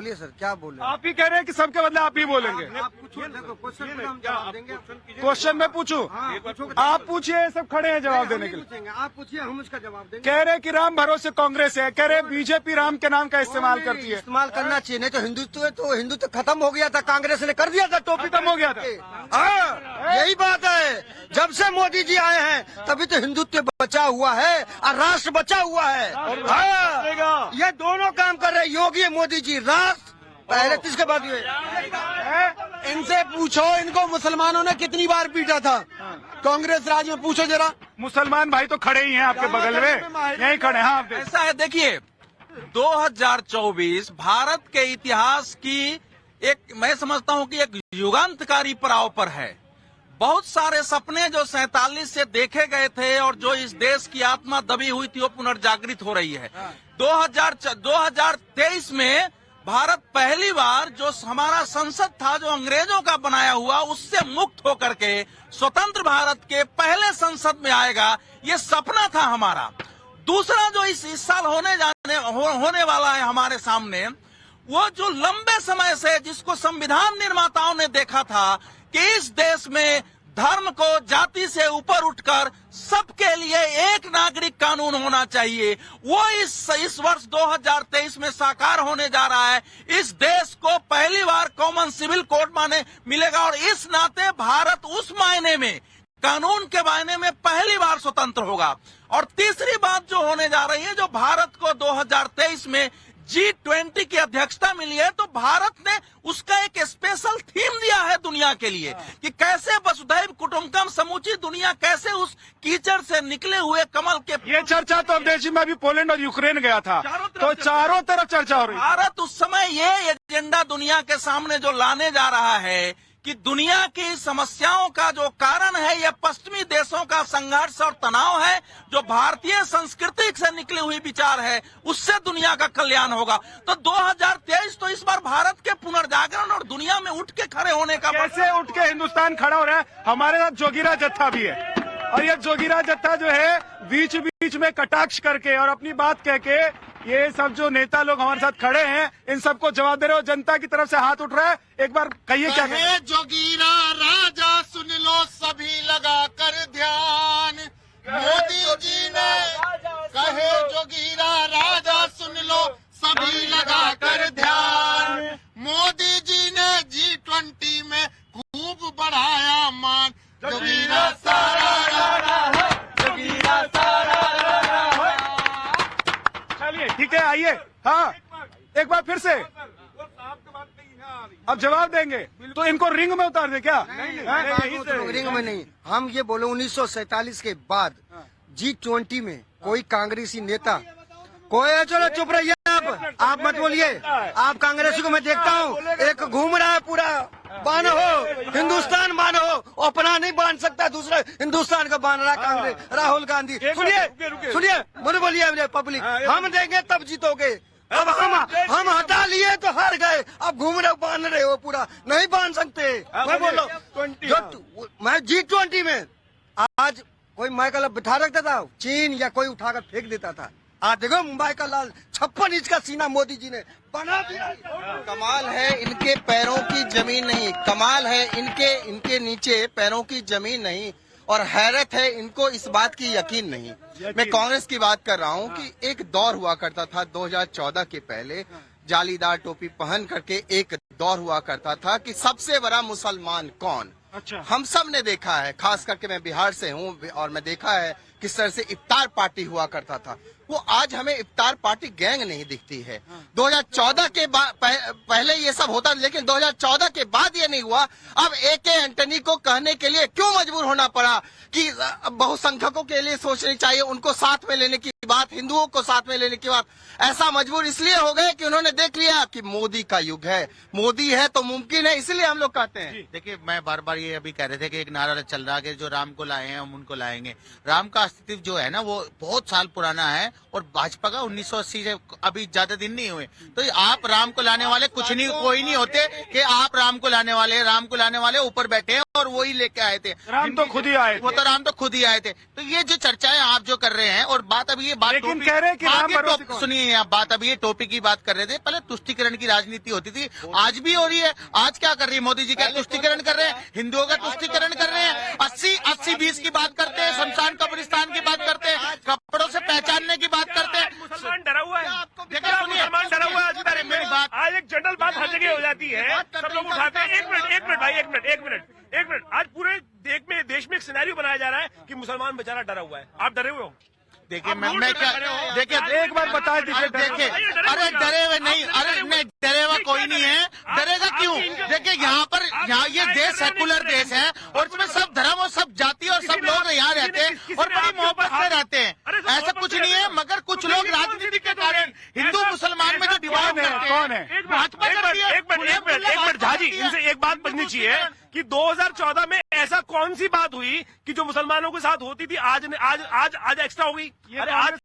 बोलिए सर, क्या बोल रहे हैं? आप ही कह रहे हैं कि सबके बदले आप ही बोलेंगे। आप पूछो, देखो क्वेश्चन पे हम जवाब देंगे। क्वेश्चन में पूछूं? आप पूछिए, सब खड़े हैं जवाब देने के लिए। पूछेंगे, आप पूछिए, हम उसका जवाब देंगे। कह रहे कि राम भरोसे कांग्रेस है, कह रहे बीजेपी राम के नाम का इस्तेमाल करती है। इस्तेमाल करना चाहिए, नहीं तो हिंदुत्व खत्म हो गया था, कांग्रेस ने कर दिया था, टोपी खत्म हो गया था। हाँ, यही बात है। जब से मोदी जी आए हैं तभी तो हिंदुत्व बचा हुआ है और राष्ट्र बचा हुआ है। हाँ, ये दोनों काम कर रहे, योगी मोदी जी, राष्ट्र पहले किसके बाद ये। इनसे पूछो, इनको मुसलमानों ने कितनी बार पीटा था कांग्रेस राज में, पूछो जरा। मुसलमान भाई तो खड़े ही हैं आपके बगल में, यहीं खड़े हैं। हाँ, ऐसा है, देखिए 2024 भारत के इतिहास की एक, मैं समझता हूं कि एक युगांतकारी पड़ाव पर है। बहुत सारे सपने जो 47 से देखे गए थे और जो इस देश की आत्मा दबी हुई थी वो पुनर्जागृत हो रही है। 2023 में भारत पहली बार जो हमारा संसद था जो अंग्रेजों का बनाया हुआ, उससे मुक्त होकर के स्वतंत्र भारत के पहले संसद में आएगा, ये सपना था हमारा। दूसरा जो इस साल होने वाला है हमारे सामने, वो जो लंबे समय से जिसको संविधान निर्माताओं ने देखा था कि इस देश में धर्म को जाति से ऊपर उठकर सबके लिए एक नागरिक कानून होना चाहिए, वो इस वर्ष 2023 में साकार होने जा रहा है। इस देश को पहली बार कॉमन सिविल कोड माने मिलेगा और इस नाते भारत उस मायने में, कानून के मायने में पहली बार स्वतंत्र होगा। और तीसरी बात जो होने जा रही है, जो भारत को 2023 में G20 की अध्यक्षता मिली है, तो भारत ने उसका एक स्पेशल थीम दिया है दुनिया के लिए कि कैसे वसुधैव कुटुंबकम, समूची दुनिया कैसे उस कीचड़ से निकले हुए कमल के। ये चर्चा तो विदेशी में भी पोलैंड और यूक्रेन गया था, तो चारों तरफ चर्चा हो रही है। भारत उस समय ये एजेंडा दुनिया के सामने जो लाने जा रहा है कि दुनिया की समस्याओं का जो कारण है ये पश्चिमी देशों का संघर्ष और तनाव है, जो भारतीय संस्कृति से निकली हुई विचार है, उससे दुनिया का कल्याण होगा। तो 2023 तो इस बार भारत के पुनर्जागरण और दुनिया में उठ के खड़े होने का। कैसे उठ के हिंदुस्तान खड़ा हो रहा है? हमारे साथ जोगीरा जत्था भी है, और ये जोगीरा जत्था जो है बीच बीच में कटाक्ष करके और अपनी बात कह के, ये सब जो नेता लोग हमारे साथ खड़े हैं, इन सबको जवाब दे रहे हो। जनता की तरफ से हाथ उठ रहा है, एक बार कहिए क्या कहे जोगीरा राजा सुन लो सभी लगा कर ध्यान, मोदी जी ने कहे जोगीरा राजा सुन लो सभी लगा कर ध्यान, मोदी जी ने G20 में खूब बढ़ाया मान, जोगीरा सारा रारा है, जोगीरा सारा रारा है। चलिए ठीक है, आइए। हाँ, एक बार फिर से अब जवाब देंगे, तो इनको रिंग में उतार दे क्या? नहीं, रिंग में नहीं, हम ये बोले 1947 के बाद G20 में कोई कांग्रेसी नेता, कोई, चलो चुप रहिए आप मत बोलिए। आप कांग्रेसी को मैं देखता हूँ, एक घूम रहा है पूरा, बांध हो हिंदुस्तान, बांध हो, अपना नहीं बांध सकता, दूसरा हिंदुस्तान का बांध रहा कांग्रेस, राहुल गांधी। सुनिए मुझे बोलिए पब्लिक, हम देंगे तब जीतोगे। अब हम हटा लिए तो हार गए, अब घूम रहे बांध रहे हो पूरा, नहीं बांध सकते। मैं बोलो मैं G20 में आज कोई माई का बिठा रखता था, चीन या कोई उठाकर फेंक देता था। आज देखो मुंबई का लाल 56 इंच का सीना मोदी जी ने बना दिया। कमाल है इनके पैरों की जमीन नहीं, कमाल है इनके नीचे पैरों की जमीन नहीं, और हैरत है इनको इस बात की यकीन नहीं। मैं कांग्रेस की बात कर रहा हूं कि एक दौर हुआ करता था 2014 के पहले, जालीदार टोपी पहन करके एक दौर हुआ करता था कि सबसे बड़ा मुसलमान कौन। अच्छा, हम सब ने देखा है, खास करके मैं बिहार से हूँ और मैं देखा है किस तरह से इफ्तार पार्टी हुआ करता था। वो आज हमें इफ्तार पार्टी गैंग नहीं दिखती है। 2014 के पहले ये सब होता, लेकिन 2014 के बाद ये नहीं हुआ। अब AK एंटनी को कहने के लिए क्यों मजबूर होना पड़ा कि बहुसंख्यकों के लिए सोचनी चाहिए, उनको साथ में लेने की बात, हिंदुओं को साथ में लेने की बात। ऐसा मजबूर इसलिए हो गए कि उन्होंने देख लिया कि मोदी का युग है, मोदी है तो मुमकिन है, इसलिए हम लोग कहते हैं। देखिए, मैं बार बार ये अभी कह रहे थे कि एक नारा चल रहा है कि जो राम को लाए हैं हम उनको लाएंगे। राम का अस्तित्व जो है ना वो बहुत साल पुराना है, और भाजपा का 1980 से अभी ज्यादा दिन नहीं हुए। तो आप राम को लाने वाले कुछ नहीं, कोई नहीं होते कि आप राम को लाने वाले ऊपर बैठे हैं। और वही लेके आए थे। राम तो खुद ही आए थे। वो तो राम तो खुद ही आए थे। तो ये जो चर्चाएं आप जो कर रहे हैं, और बात अभी ये बात लेकिन कह रहे हैं कि राम भरोसे कौन? सुनिए, आप बात अभी ये टोपी की बात कर रहे थे। पहले तुष्टिकरण की राजनीति होती थी, आज भी हो रही है। आज क्या कर रही है मोदी जी? क्या तुष्टिकरण कर रहे हैं? हिंदुओं का तुष्टिकरण कर रहे हैं। 80-20 की बात करते हैं, शमशान कब्रिस्तान की बात करते हैं, कपड़ों से पहचानने की बात करते हैं। मुसलमान डरा हुआ है, देखिए, सुनिए, मुसलमान डरा हुआ है आज की तारीख में। मेरी बात- आज एक जनरल बात हर जगह हो जाती है, सब लोग उठाते हैं। एक मिनट भाई, एक मिनट। आज पूरे देश में एक सिनेरियो बनाया जा रहा है कि मुसलमान बेचारा डरा हुआ है। आप डरे हुए हो? देखिए, मैं क्या, देखिए एक बार बता दीजिए। देखिए, अरे डरे हुए नहीं, अरे नहीं, डरे हुआ कोई नहीं है। डरेगा क्यों? देखिए, यहाँ ये देश सेकुलर देश है, और इसमें सब धर्म और सब जाति और सब लोग यहाँ रहते हैं और बड़ी मोहब्बत से रहते हैं। ऐसा कुछ नहीं है, मगर कुछ लोग राजनीति के कारण हिंदू मुसलमान में जो डिवाइड करते हैं। कौन है? भाजपा करती है। एक मिनट झाजी, इनसे एक बात पूछनी चाहिए कि 2014 में ऐसा कौन सी बात हुई कि जो मुसलमानों के साथ होती थी आज एक्स्ट्रा हो गई? अरे आज